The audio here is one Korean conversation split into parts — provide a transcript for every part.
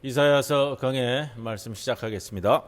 이사야서 강해 말씀 시작하겠습니다.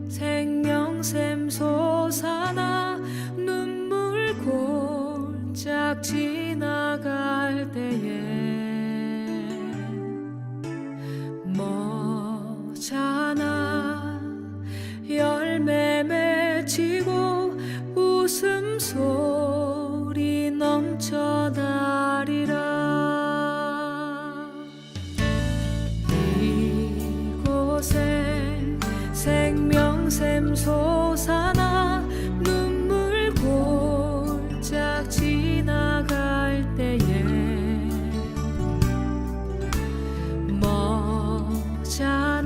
생명샘 솟아나 눈물 골짝 지나갈 때에 머잖아 열매 맺히고 웃음소리 넘쳐나리라. 이곳에 생명샘 솟아나 눈물 골짝 지나갈 때에 머잖아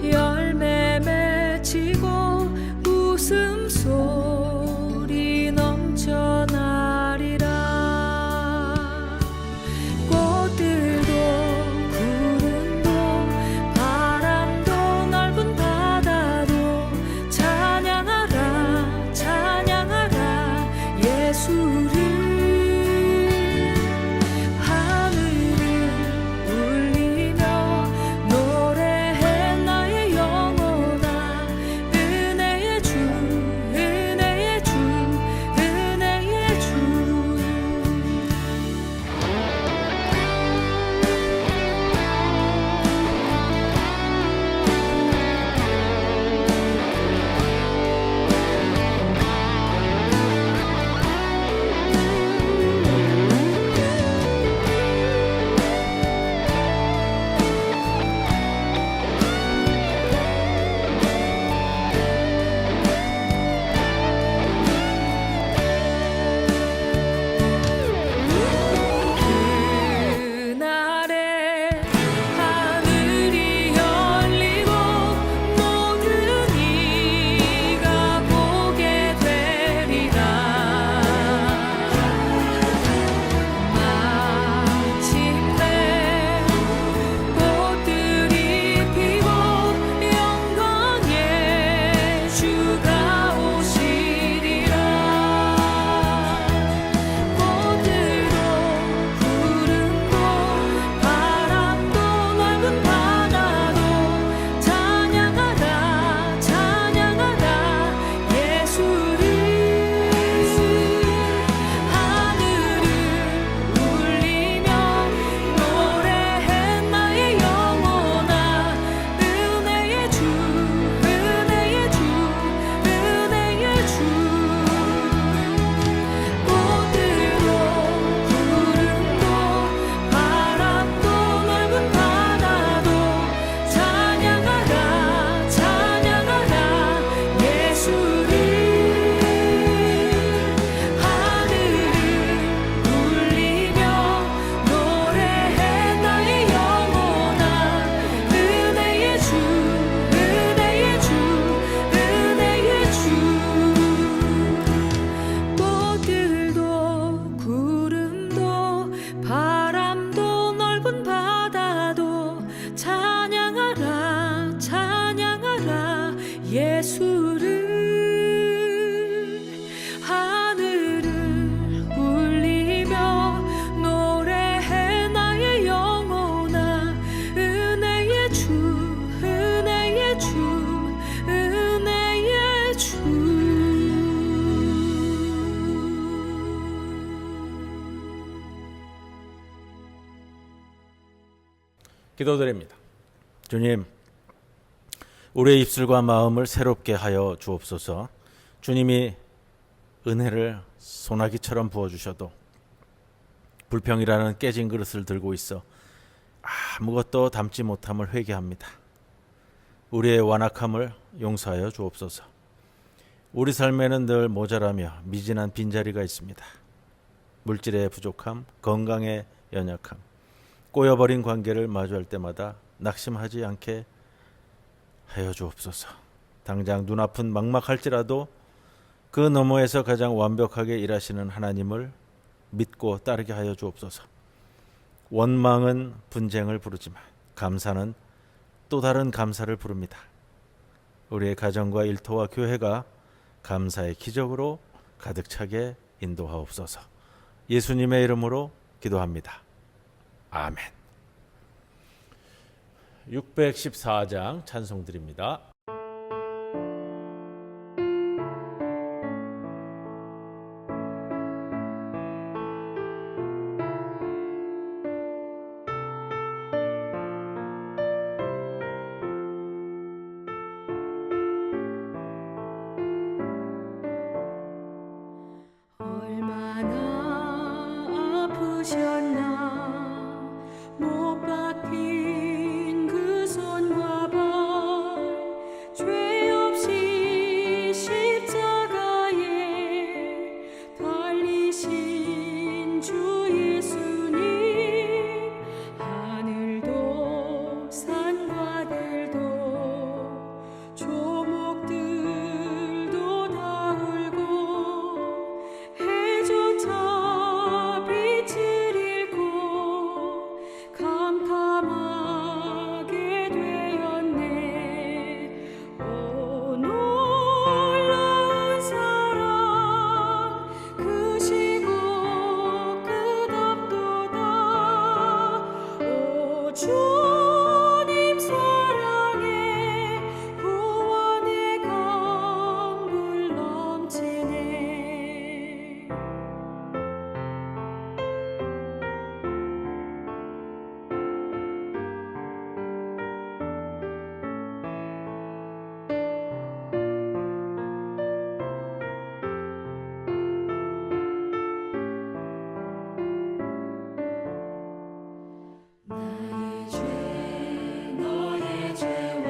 열매 맺히고 웃음소리 넘쳐나리라. 꽃들도 구름도 바람도 넓은 바다도 찬양하라 찬양하라 예수를. 하늘을 울리며 노래해 나의 영혼아 은혜의 주 은혜의 주 은혜의 주. 그날에 하늘이 열리고 모든 이가 보게 되리라. 마침내 꽃들이 피고 영광의 주가 오시리라. 꽃들도 구름도 바람도 넓은 바다도 찬양하라 찬양하라 예수를. 하늘을 울리며 노래해 나의 영혼아 은혜의 주 은혜의 주 은혜의 주. 꽃들도 구름도 바람도 넓은 바다도 찬양하라 찬양하라 예수를. 하늘을 울리며 노래해 나의 영혼아 은혜의 주 은혜의 주 은혜의 주. 꽃들도 구름도 바람도 넓은 바다도 찬양하라 찬양하라 예수를. 하늘을 울리며 노래해 나의 영혼아 은혜의 주 은혜의 주 은혜의 주. 기도드립니다. 주님, 우리의 입술과 마음을 새롭게 하여 주옵소서. 주님이 은혜를 소나기처럼 부어주셔도 불평이라는 깨진 그릇을 들고 있어 아무것도 담지 못함을 회개합니다. 우리의 완악함을 용서하여 주옵소서. 우리 삶에는 늘 모자라며 미진한 빈자리가 있습니다. 물질의 부족함, 건강의 연약함, 꼬여버린 관계를 마주할 때마다 낙심하지 않게 하여 주옵소서. 당장 눈앞은 막막할지라도 그 너머에서 가장 완벽하게 일하시는 하나님을 믿고 따르게 하여 주옵소서. 원망은 분쟁을 부르지만 감사는 또 다른 감사를 부릅니다. 우리의 가정과 일터와 교회가 감사의 기적으로 가득 차게 인도하옵소서. 예수님의 이름으로 기도합니다. 아멘. 614장 찬송 드립니다. 얼마나 아프셨나 못 박힌 그 손과 발 죄 없이 십자가에 달리신 주 예수님 하늘도 산과 들도 조목들도 다 울고 해조차 빛을 잃고 캄캄하게 되었네. 오 놀라운 사랑 크시고 끝없도다. 오 주님 사랑에 구원의 강물 넘치네. 나의 죄 너의 죄와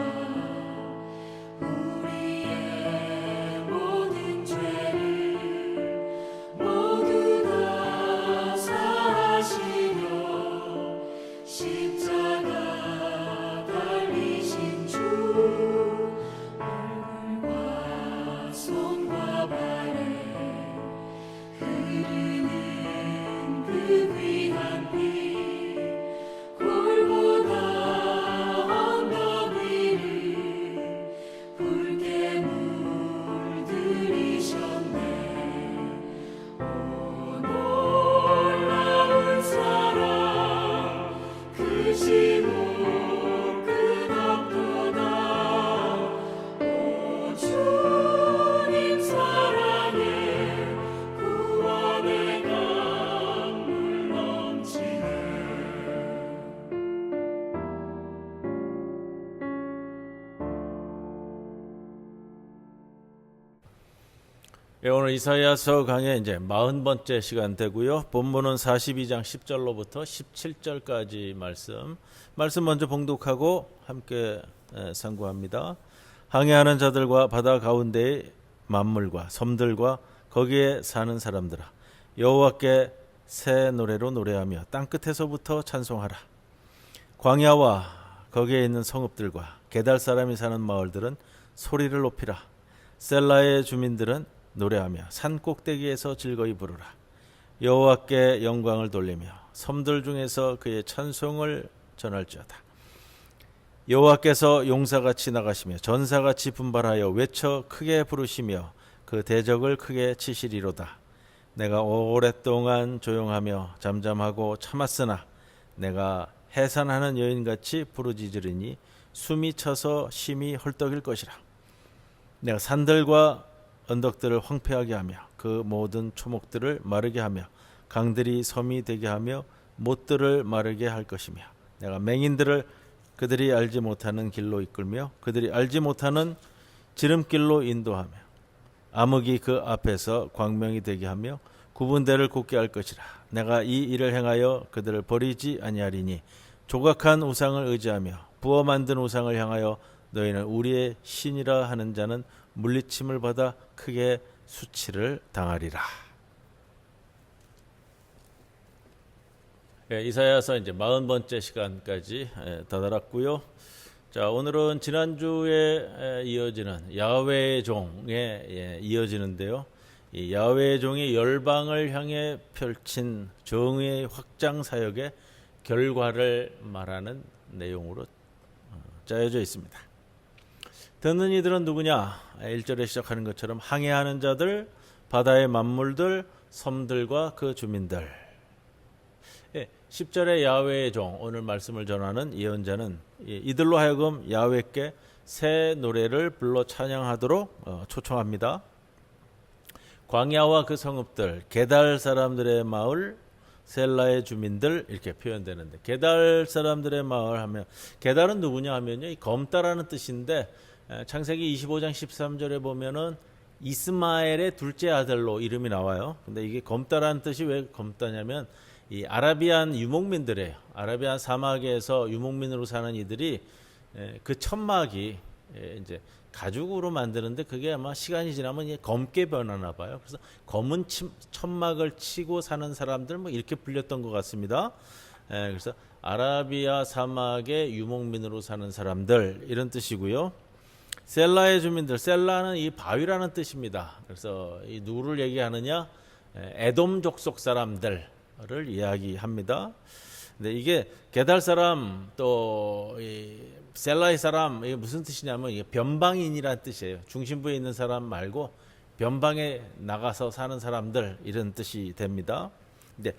우리의 모든 죄를 모두 다 사하시며 십자가 달리신 주 얼굴과 손과 발에 흐르는 그 귀한 피 골고다 언덕 위를 붉게 물들이셨네. 오 놀라운 사랑 크시고 끝없도다. 오 주님 사랑에 구원의 강물 넘치네. 예, 오늘 이사야서 강의 이제 40번째 시간 되고요. 본문은 42장 10절로부터 17절까지 말씀 먼저 봉독하고 함께 상고합니다. 항해하는 자들과 바다 가운데의 만물과 섬들과 거기에 사는 사람들아, 여호와께 새 노래로 노래하며 땅끝에서부터 찬송하라. 광야와 거기에 있는 성읍들과 게달 사람이 사는 마을들은 소리를 높이라. 셀라의 주민들은 노래하며 산 꼭대기에서 즐거이 부르라. 여호와께 영광을 돌리며 섬들 중에서 그의 찬송을 전할지어다. 여호와께서 용사같이 나가시며 전사같이 분발하여 외쳐 크게 부르시며 그 대적을 크게 치시리로다. 내가 오랫동안 조용하며 잠잠하고 참았으나 내가 해산하는 여인같이 부르짖으리니 숨이 차서 심히 헐떡일 것이라. 내가 산들과 언덕들을 황폐하게 하며 그 모든 초목들을 마르게 하며 강들이 섬이 되게 하며 못들을 마르게 할 것이며 내가 맹인들을 그들이 알지 못하는 길로 이끌며 그들이 알지 못하는 지름길로 인도하며 암흑이 그 앞에서 광명이 되게 하며 구분대를 곱게 할 것이라. 내가 이 일을 행하여 그들을 버리지 아니하리니 조각한 우상을 의지하며 부어 만든 우상을 향하여 너희는 우리의 신이라 하는 자는 물리침을 받아 크게 수치를 당하리라. 이사야서 이제 40번째 시간까지 다다랐고요. 자, 오늘은 지난주에 이어지는 야훼의 종에 이어지는데요. 이 야훼의 종이 열방을 향해 펼친 정의의 확장 사역의 결과를 말하는 내용으로 짜여져 있습니다. 듣는 이들은 누구냐? 1절에 시작하는 것처럼 항해하는 자들, 바다의 만물들, 섬들과 그 주민들. 10절의 야훼의 종, 오늘 말씀을 전하는 예언자는 이들로 하여금 야훼께 새 노래를 불러 찬양하도록 초청합니다. 광야와 그 성읍들, 게달 사람들의 마을, 셀라의 주민들 이렇게 표현되는데, 게달 사람들의 마을 하면, 게달은 누구냐 하면요, 이 검다라는 뜻인데, 창세기 25장 13절에 보면은 이스마엘의 둘째 아들로 이름이 나와요. 근데 이게 검다라는 뜻이 왜 검다냐면 이 아라비안 유목민들이에요. 아라비안 사막에서 유목민으로 사는 이들이 그 천막이 이제 가죽으로 만드는데 그게 아마 시간이 지나면 검게 변하나 봐요. 그래서 검은 천막을 치고 사는 사람들 뭐 이렇게 불렸던 것 같습니다. 그래서 아라비아 사막의 유목민으로 사는 사람들 이런 뜻이고요. 셀라의 주민들, 셀라는 이 바위라는 뜻입니다. 그래서 이 누구를 얘기하느냐? 에돔 족속 사람들을 이야기합니다. 근데 이게 게달 사람 또 이 셀라의 사람 이게 무슨 뜻이냐면 이게 변방인이라는 뜻이에요. 중심부에 있는 사람 말고 변방에 나가서 사는 사람들 이런 뜻이 됩니다. 근데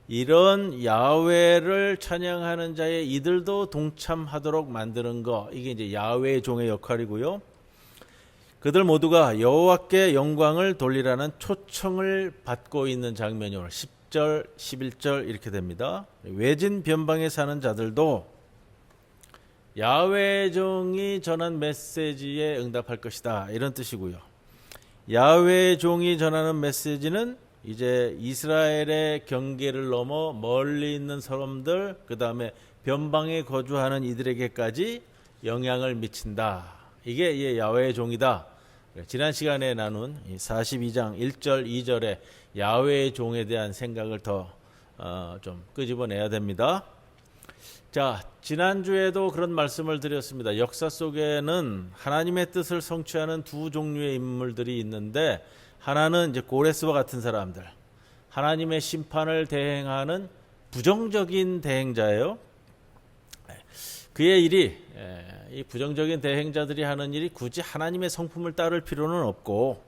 이런 야훼를 찬양하는 자의 이들도 동참하도록 만드는 거, 이게 이제 야훼의 종의 역할이고요. 그들 모두가 여호와께 영광을 돌리라는 초청을 받고 있는 장면이 오늘 10절, 11절 이렇게 됩니다. 외진 변방에 사는 자들도 야훼의 종이 전한 메시지에 응답할 것이다 이런 뜻이고요. 야훼의 종이 전하는 메시지는 이제 이스라엘의 경계를 넘어 멀리 있는 사람들, 그 다음에 변방에 거주하는 이들에게까지 영향을 미친다. 이게 야훼의 종이다. 지난 시간에 나눈 42장 1절 2절에 야훼의 종에 대한 생각을 더 좀 끄집어내야 됩니다. 자, 지난주에도 그런 말씀을 드렸습니다. 역사 속에는 하나님의 뜻을 성취하는 두 종류의 인물들이 있는데, 하나는 이제 고레스와 같은 사람들, 하나님의 심판을 대행하는 부정적인 대행자예요. 그의 일이, 이 부정적인 대행자들이 하는 일이 굳이 하나님의 성품을 따를 필요는 없고,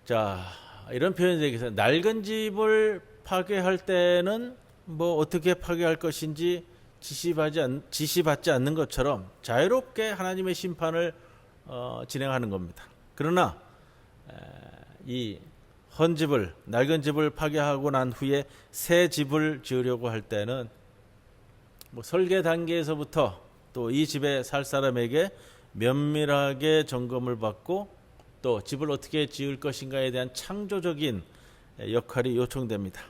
자, 이런 표현이 되겠어요. 낡은 집을 파괴할 때는 뭐 어떻게 파괴할 것인지 지시받지 않는 것처럼 자유롭게 하나님의 심판을 진행하는 겁니다. 그러나 이 헌집을, 낡은 집을 파괴하고 난 후에 새 집을 지으려고 할 때는 뭐 설계 단계에서부터 또 이 집에 살 사람에게 면밀하게 점검을 받고 또 집을 어떻게 지을 것인가에 대한 창조적인 역할이 요청됩니다.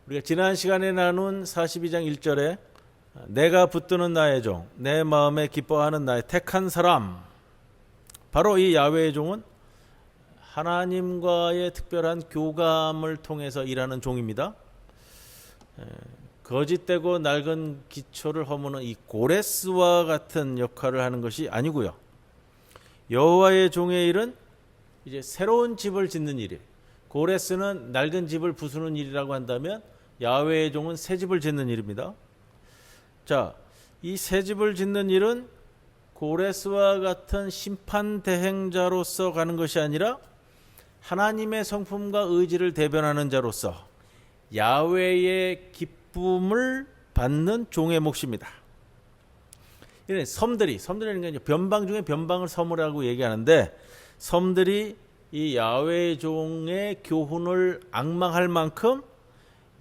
우리가 지난 시간에 나눈 42장 1절에 내가 붙드는 나의 종, 내 마음에 기뻐하는 나의 택한 사람, 바로 이 야훼의 종은 하나님과의 특별한 교감을 통해서 일하는 종입니다. 거짓되고 낡은 기초를 허무는 이 고레스와 같은 역할을 하는 것이 아니고요. 여호와의 종의 일은 이제 새로운 집을 짓는 일이에요. 고레스는 낡은 집을 부수는 일이라고 한다면 야훼의 종은 새 집을 짓는 일입니다. 자, 이 새 집을 짓는 일은 고레스와 같은 심판 대행자로서 가는 것이 아니라 하나님의 성품과 의지를 대변하는 자로서 야훼의 기쁨을 받는 종의 몫입니다. 이런 섬들이라는 게 변방 중에 변방을 섬이라고 얘기하는데, 섬들이 이 야훼의 종의 교훈을 앙망할 만큼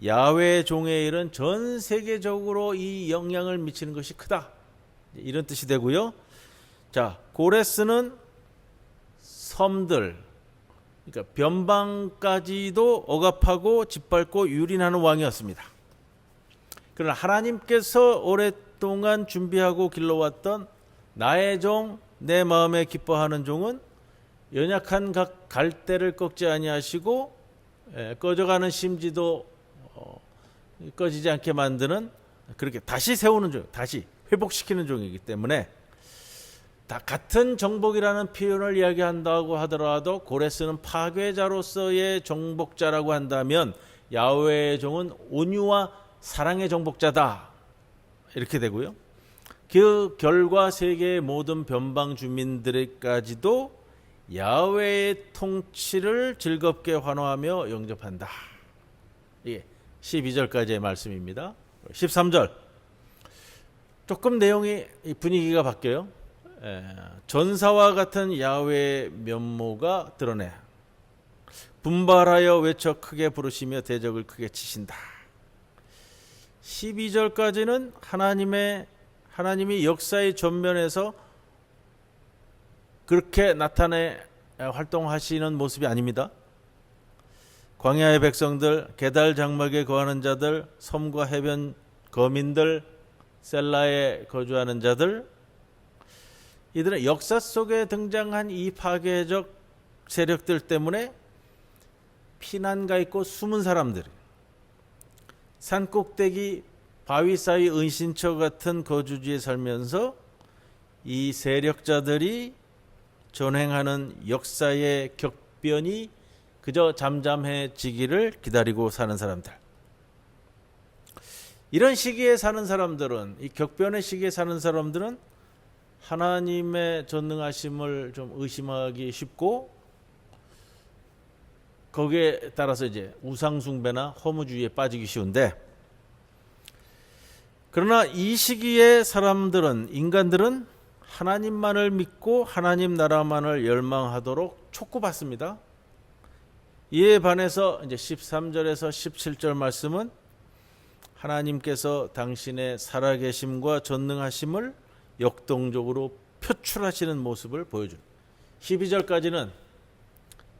야훼의 종의 일은 전 세계적으로 이 영향을 미치는 것이 크다. 이런 뜻이 되고요. 자, 고레스는 섬들, 그러니까 변방까지도 억압하고 짓밟고 유린하는 왕이었습니다. 그러나 하나님께서 오랫동안 준비하고 길러왔던 나의 종 내 마음에 기뻐하는 종은 연약한 각 갈대를 꺾지 아니하시고 꺼져가는 심지도 꺼지지 않게 만드는, 그렇게 다시 세우는 종, 다시 회복시키는 종이기 때문에, 다 같은 정복이라는 표현을 이야기한다고 하더라도 고레스는 파괴자로서의 정복자라고 한다면 야훼의 종은 온유와 사랑의 정복자다, 이렇게 되고요. 그 결과 세계의 모든 변방 주민들에까지도 야훼의 통치를 즐겁게 환호하며 영접한다. 이게 12절까지의 말씀입니다. 13절 조금 내용이, 분위기가 바뀌어요. 전사와 같은 야훼의 면모가 드러내 분발하여 외쳐 크게 부르시며 대적을 크게 치신다. 12절까지는 하나님이 역사의 전면에서 그렇게 나타내 활동하시는 모습이 아닙니다. 광야의 백성들, 게달 장막에 거하는 자들, 섬과 해변 거민들, 셀라에 거주하는 자들, 이들은 역사 속에 등장한 이 파괴적 세력들 때문에 피난가 있고 숨은 사람들, 산꼭대기 바위 사이 은신처 같은 거주지에 살면서 이 세력자들이 전행하는 역사의 격변이 그저 잠잠해지기를 기다리고 사는 사람들, 이런 시기에 사는 사람들은, 이 격변의 시기에 사는 사람들은 하나님의 전능하심을 좀 의심하기 쉽고, 거기에 따라서 이제 우상숭배나 허무주의에 빠지기 쉬운데, 그러나 이 시기의 사람들은, 인간들은 하나님만을 믿고 하나님 나라만을 열망하도록 촉구받습니다. 이에 반해서 이제 13절에서 17절 말씀은 하나님께서 당신의 살아계심과 전능하심을 역동적으로 표출하시는 모습을 보여줍니다. 12절까지는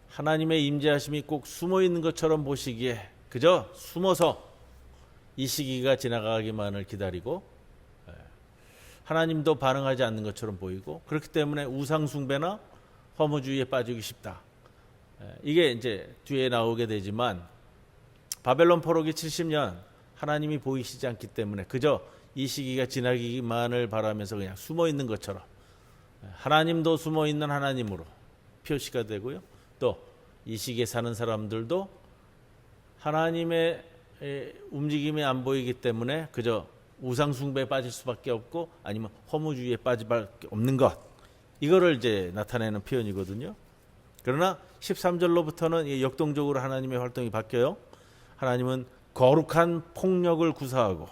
하나님의 임재하심이 꼭 숨어 있는 것처럼 보시기에 그저 숨어서 이 시기가 지나가기만을 기다리고, 하나님도 반응하지 않는 것처럼 보이고, 그렇기 때문에 우상숭배나 허무주의에 빠지기 쉽다. 이게 이제 뒤에 나오게 되지만, 바벨론 포로기 70년 하나님이 보이시지 않기 때문에 그저 이 시기가 지나기만을 바라면서 그냥 숨어 있는 것처럼, 하나님도 숨어 있는 하나님으로 표시가 되고요. 또 이 시기에 사는 사람들도 하나님의 움직임이 안 보이기 때문에 그저 우상숭배에 빠질 수밖에 없고, 아니면 허무주의에 빠질 수밖에 없는 것, 이거를 이제 나타내는 표현이거든요. 그러나 13절로부터는 역동적으로 하나님의 활동이 바뀌어요. 하나님은 거룩한 폭력을 구사하고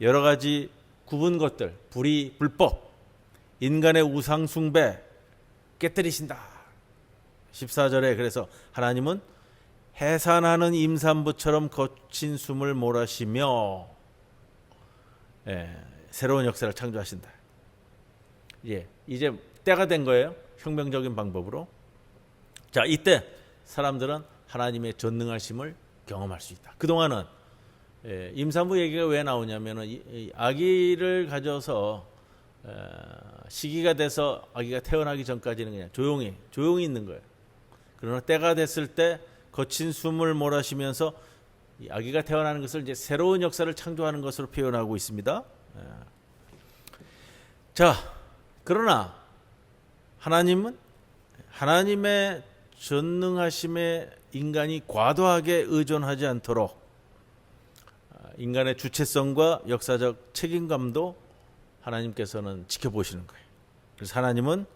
여러 가지 굽은 것들, 불의, 불법, 인간의 우상숭배 깨뜨리신다. 14절에 그래서 하나님은 해산하는 임산부처럼 거친 숨을 몰아쉬며 새로운 역사를 창조하신다. 이제 때가 된 거예요. 혁명적인 방법으로. 자, 이때 사람들은 하나님의 전능하심을 경험할 수 있다. 그동안은 임산부 얘기가 왜 나오냐면은 이 아기를 가져서 시기가 돼서 아기가 태어나기 전까지는 그냥 조용히 있는 거예요. 그러나 때가 됐을 때 거친 숨을 몰아쉬면서 이 아기가 태어나는 것을 이제 새로운 역사를 창조하는 것으로 표현하고 있습니다. 자, 그러나 하나님은 하나님의 전능하심에 인간이 과도하게 의존하지 않도록 인간의 주체성과 역사적 책임감도 하나님께서는 지켜보시는 거예요. 그래서 하나님은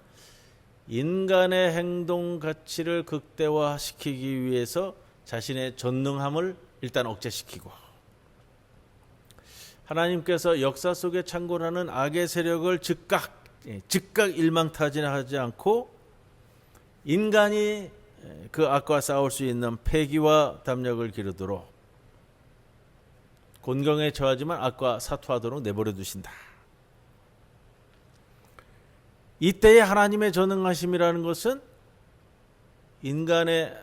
인간의 행동 가치를 극대화시키기 위해서 자신의 전능함을 일단 억제시키고, 하나님께서 역사 속에 창궐하는 악의 세력을 즉각 일망타진하지 않고 인간이 그 악과 싸울 수 있는 패기와 담력을 기르도록, 곤경에 처하지만 악과 사투하도록 내버려 두신다. 이때의 하나님의 전능하심이라는 것은 인간의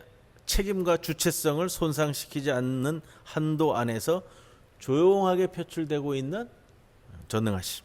책임과 주체성을 손상시키지 않는 한도 안에서 조용하게 표출되고 있는 전능하심.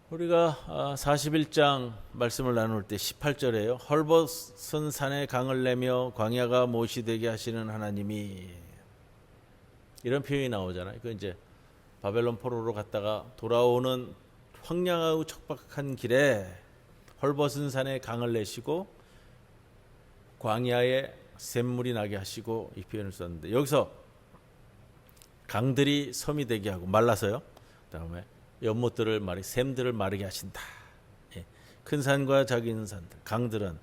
우리가 41장 말씀을 나눌 때 18절에요. 헐벗은 산에 강을 내며 광야가 못이 되게 하시는 하나님이, 이런 표현이 나오잖아요. 그 이제 바벨론 포로로 갔다가 돌아오는 황량하고 척박한 길에 헐벗은 산에 강을 내시고 광야에 샘물이 나게 하시고, 이 표현을 썼는데, 여기서 강들이 섬이 되게 하고 말라서요. 그다음에 연못들을 샘들을 마르게 하신다. 큰 산과 작은 산들, 강들은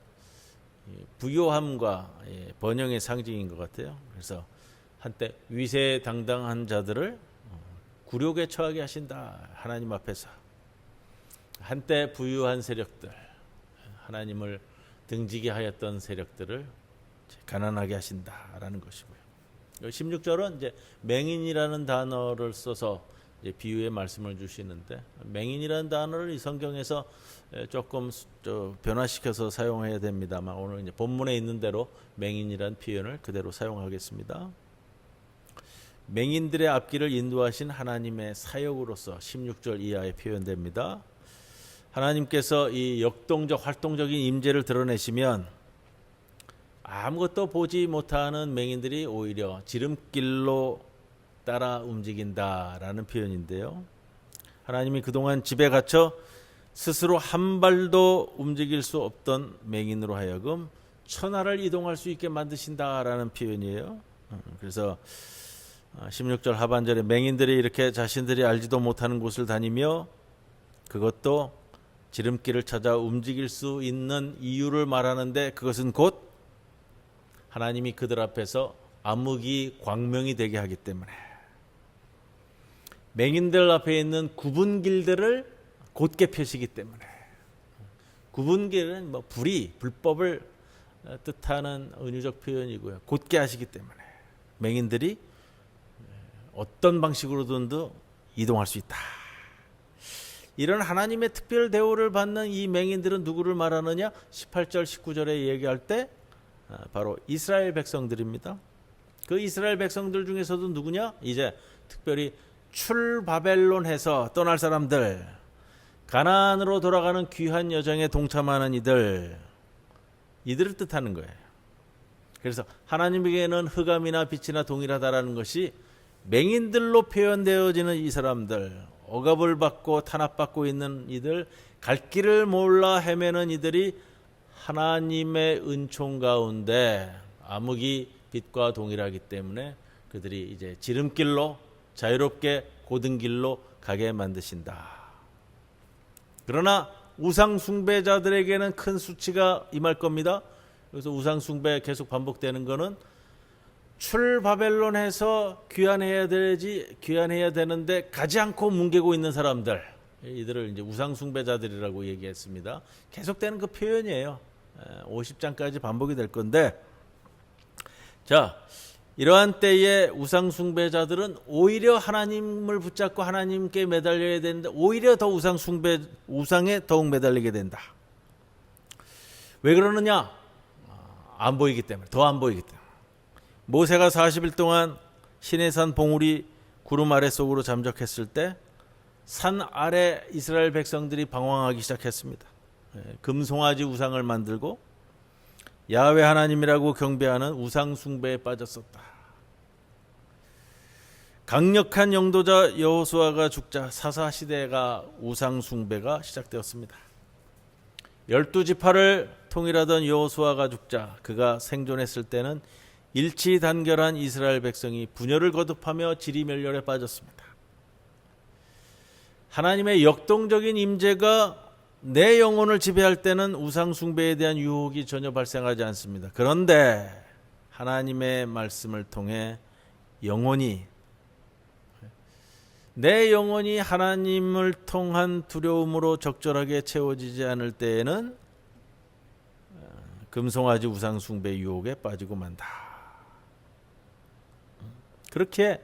부요함과 번영의 상징인 것 같아요. 그래서 한때 위세당당한 자들을 굴욕에 처하게 하신다. 하나님 앞에서 한때 부유한 세력들, 하나님을 등지게 하였던 세력들을 가난하게 하신다라는 것이고요. 16절은 이제 맹인이라는 단어를 써서 이제 비유의 말씀을 주시는데, 맹인이라는 단어를 이 성경에서 조금 변화시켜서 사용해야 됩니다만, 오늘 이제 본문에 있는 대로 맹인이라는 표현을 그대로 사용하겠습니다. 맹인들의 앞길을 인도하신 하나님의 사역으로서 16절 이하에 표현됩니다. 하나님께서 이 역동적 활동적인 임재를 드러내시면 아무것도 보지 못하는 맹인들이 오히려 지름길로 따라 움직인다라는 표현인데요. 하나님이 그동안 집에 갇혀 스스로 한 발도 움직일 수 없던 맹인으로 하여금 천하를 이동할 수 있게 만드신다라는 표현이에요. 그래서 16절 하반절에 맹인들이 이렇게 자신들이 알지도 못하는 곳을 다니며, 그것도 지름길을 찾아 움직일 수 있는 이유를 말하는데, 그것은 곧 하나님이 그들 앞에서 암흑이 광명이 되게 하기 때문에, 맹인들 앞에 있는 굽은 길들을 곧게 펴시기 때문에, 굽은 길은 불법을 뜻하는 은유적 표현이고요. 곧게 하시기 때문에 맹인들이 어떤 방식으로든지 이동할 수 있다. 이런 하나님의 특별 대우를 받는 이 맹인들은 누구를 말하느냐? 18절 19절에 얘기할 때 바로 이스라엘 백성들입니다. 그 이스라엘 백성들 중에서도 누구냐? 이제 특별히 출바벨론해서 떠날 사람들, 가나안으로 돌아가는 귀한 여정에 동참하는 이들을 뜻하는 거예요. 그래서 하나님에게는 흑암이나 빛이나 동일하다라는 것이 맹인들로 표현되어지는 이 사람들, 억압을 받고 탄압받고 있는 이들, 갈 길을 몰라 헤매는 이들이 하나님의 은총 가운데 암흑이 빛과 동일하기 때문에 그들이 이제 지름길로 자유롭게 고든 길로 가게 만드신다. 그러나 우상 숭배자들에게는 큰 수치가 임할 겁니다. 그래서 우상 숭배 계속 반복되는 거는 출바벨론에서 귀환해야 되는데 가지 않고 뭉개고 있는 사람들, 이들을 이제 우상 숭배자들이라고 얘기했습니다. 계속되는 그 표현이에요. 50장까지 반복이 될 건데, 자, 이러한 때에 우상 숭배자들은 오히려 하나님을 붙잡고 하나님께 매달려야 되는데 오히려 더 우상에 더욱 매달리게 된다. 왜 그러느냐? 안 보이기 때문에, 더 안 보이기 때문에. 모세가 40일 동안 시내산 봉우리 구름 아래 속으로 잠적했을 때 산 아래 이스라엘 백성들이 방황하기 시작했습니다. 금송아지 우상을 만들고 야훼 하나님이라고 경배하는 우상 숭배에 빠졌었다. 강력한 영도자 여호수아가 죽자 사사 시대가 우상 숭배가 시작되었습니다. 12지파를 통일하던 여호수아가 죽자 그가 생존했을 때는 일치단결한 이스라엘 백성이 분열을 거듭하며 지리멸렬에 빠졌습니다. 하나님의 역동적인 임재가 내 영혼을 지배할 때는 우상 숭배에 대한 유혹이 전혀 발생하지 않습니다. 그런데 하나님의 말씀을 통해 내 영혼이 하나님을 통한 두려움으로 적절하게 채워지지 않을 때에는 금송아지 우상 숭배 유혹에 빠지고 만다. 그렇게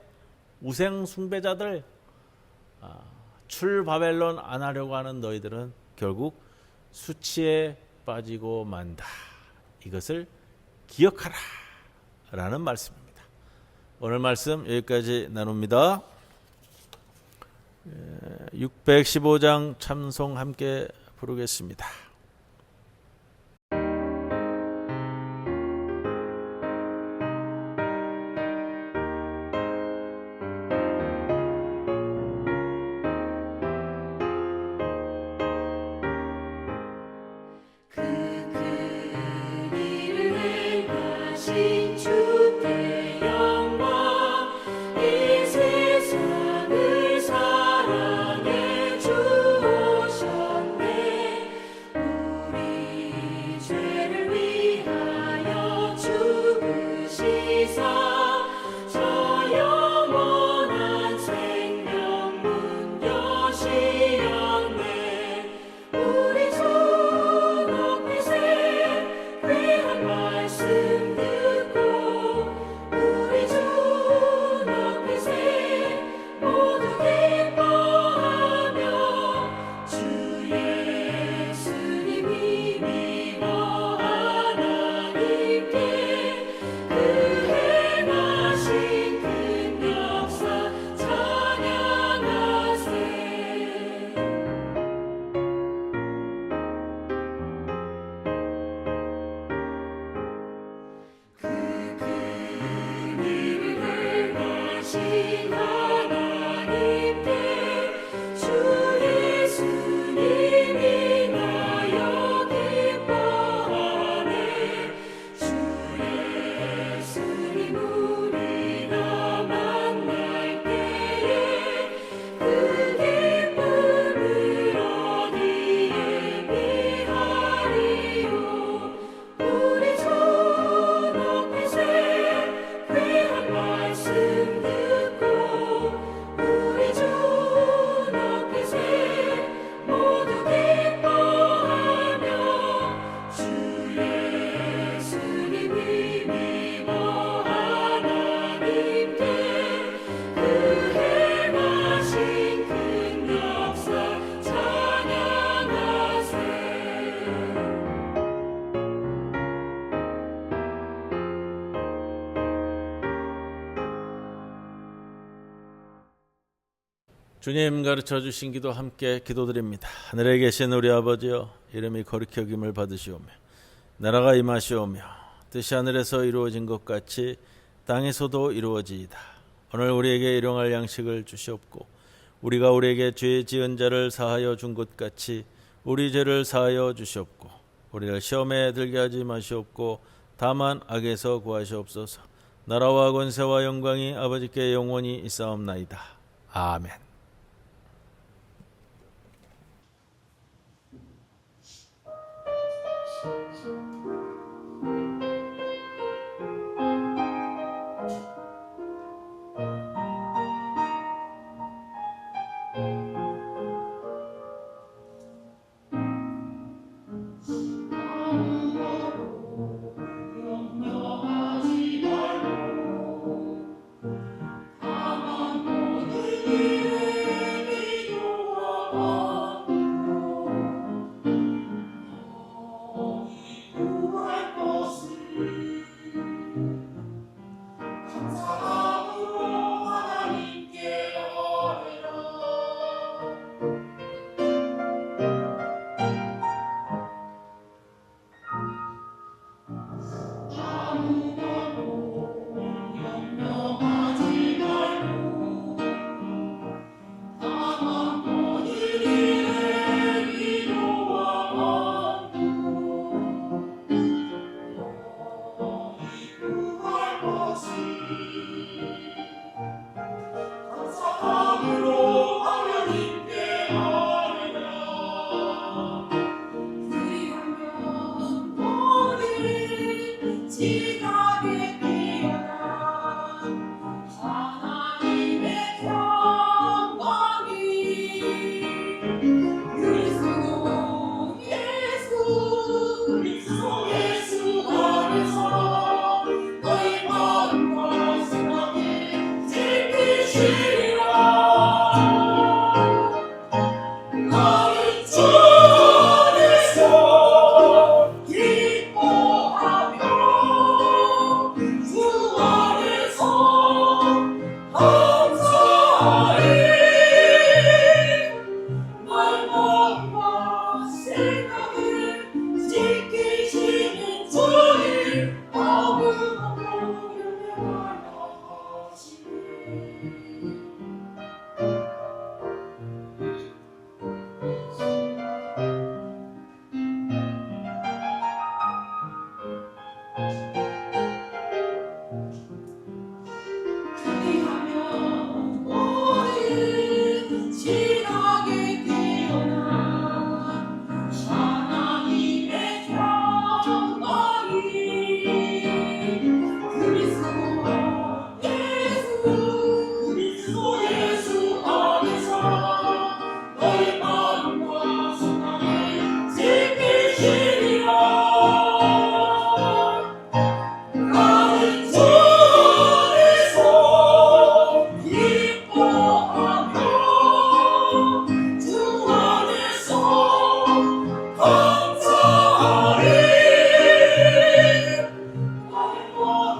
우상 숭배자들, 출바벨론 안 하려고 하는 너희들은 결국 수치에 빠지고 만다. 이것을 기억하라 라는 말씀입니다. 오늘 말씀 여기까지 나눕니다. 615장 찬송 함께 부르겠습니다. 주께 영광 이 세상을 사랑해 주셨네 우리 죄를 위하여 죽으시사 저 영원한 생명 문 여시었네 우리 주 높이세 귀한 말씀 우리 주 높이세 모두 기뻐하며 주 예수님이 믿어 하나님께 그 행하신 큰 역사 찬양하세 하나님께 주 예수님이 나여 기뻐하네 주 예수님 우리가 만날 때에 그 기쁨을 어디에 비하리요 우리 주 높이세 귀한 말씀 듣고 우리 주 높이세 모두 기뻐하며 주 예수님이 믿어 하나님께 그 행하신 큰 역사 찬양하세 주님 가르쳐 주신 기도 함께 기도드립니다. 하늘에 계신 우리 아버지여 이름이 거룩히 여김을 받으시오며 나라가 임하시오며 뜻이 하늘에서 이루어진 것 같이 땅에서도 이루어지이다. 오늘 우리에게 일용할 양식을 주시옵고 우리가 우리에게 죄 지은 자를 사하여 준 것 같이 우리 죄를 사하여 주시옵고 우리를 시험에 들게 하지 마시옵고 다만 악에서 구하시옵소서. 나라와 권세와 영광이 아버지께 영원히 있사옵나이다. 아멘.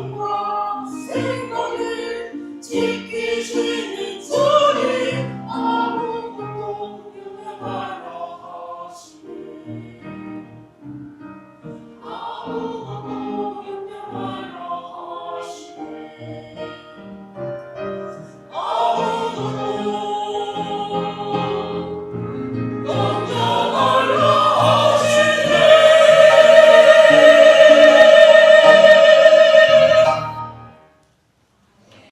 마음과 생각을 지키시는 주님 아무것도 염려하라 하시네 아무것도 염려하라 하시네